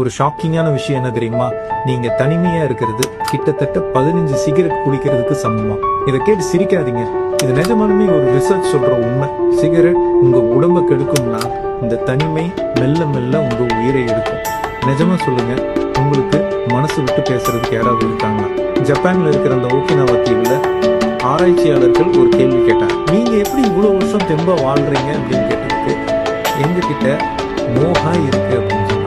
ஒரு ஷாக்கிங்கான விஷயம் என்ன தெரியுமா? நீங்க தனிமையா இருக்கிறது கிட்டத்தட்ட 15 சிகரெட் குடிக்கிறதுக்கு சமமா. இதை கேட்டு சிரிக்காதீங்க, இது நிஜமாலுமே ஒரு ரிசர்ச் சொல்ற உண்மை. சிகரெட் உங்க உடம்ப கெடுக்கும்னா இந்த தனிமை மெல்ல மெல்ல உங்க உயிரை எடுக்கும். நிஜமா சொல்லுங்க, உங்களுக்கு மனசு விட்டு பேசுறதுக்கு யாராவது இருக்காங்களா? ஜப்பான்ல இருக்கிற அந்த ஓகினாவா தீவுல ஆராய்ச்சியாளர்கள் ஒரு கேள்வி கேட்டாங்க, நீங்க எப்படி இவ்வளவு வருஷம் தெம்பா வாழ்றீங்க அப்படின்னு கேட்டதுக்கு எங்க கிட்ட மோஹாய் இருக்கு அப்படின்னு சொன்னாங்க.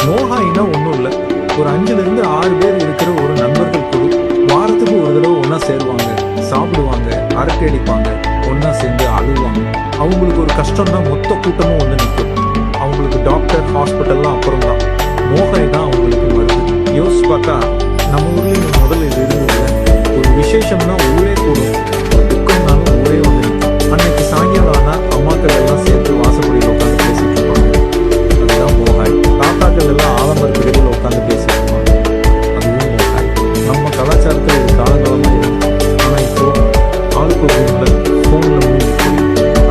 மோஹாய்னா ஒன்றும் இல்லை, ஒரு 5ல இருந்து 6 பேர் இருக்கிற ஒரு நண்பர்கள் குழு. வாரத்துக்கு ஒரு தடவை ஒன்னா சேருவாங்க, சாப்பிடுவாங்க, அரட்டை அடிப்பாங்க, ஒன்னா சேர்ந்து அழுவாங்க. அவங்களுக்கு ஒரு கஷ்டம்னா மொத்த கூட்டமும் வந்து நிற்கும். அவங்களுக்கு டாக்டர், ஹாஸ்பிட்டல்லாம் அப்புறம் தான், மோஹாய் தான் அவங்களுக்கு வருது. யோசிச்சு பார்த்தா நம்ம ஊர்லேயும் முதல்ல இது இருந்தது. ஒரு விசேஷம்னா ஊரே கூடும், துக்கம்னாலும் ஊரே வந்து நிற்கும். அன்னைக்கு சாயங்காலம் ஆனால் அம்மாக்கள் எல்லாம் சேர்த்து வாசப்படியில் உட்காந்து பேசிட்டு இருப்பாங்க. அதுதான் மோஹாய். தாத்தாக்கள் எல்லாம் ஆலமரத்துகளில் உட்காந்து பேசிட்டு இருப்பாங்க. அதுவும் மோஹாய். நம்ம கலாச்சாரத்தில் இது காலங்காலமாக இருக்கு. ஆனால் இப்போ ஆளுக்கு ரூமில் ஃபோனில் மூழ்கி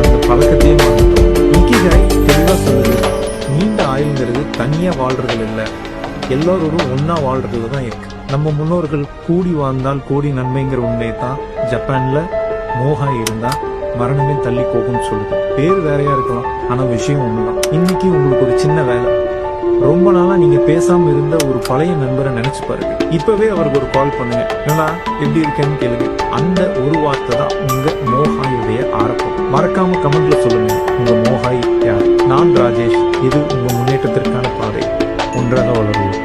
அந்த பழக்கத்தையே மாறிட்டோம். இக்கிகாய் தெளிவாக சொல்லுது, நீண்ட ஆயுள்ங்கிறது தனியாக வாழ்றது இல்லை, எல்லோரும் ஒன்னா வாழ்றதுல தான் இருக்கு. நம்ம முன்னோர்கள் கூடி வாழ்ந்தால் கோடி நன்மைங்கிற உண்மையை தான் ஜப்பான்ல மோஹாய் இருந்தா மரணமே தள்ளி போகும்னு சொல்லுது. பேர் வேறையா இருக்கலாம், ஆனா விஷயம் ஒண்ணுதான். இன்னைக்கு உங்களுக்கு ஒரு சின்ன வேலை, ரொம்ப நாளா நீங்க பேசாம இருந்த ஒரு பழைய நண்பரை நினைச்சு பாருங்க. இப்பவே அவருக்கு ஒரு கால் பண்ணுங்க, என்னடா எப்படி இருக்கேன்னு கேளுங்க. அந்த ஒரு வார்த்தை தான் உங்க மோஹாயுடைய ஆரம்பம். மறக்காம கமெண்ட்ல சொல்லுங்க உங்க மோஹாய் யார். நான் ராஜேஷ், இது உங்க முன்னேற்றத்திற்கான பாதை. ஒன்றாக வளருவோம்.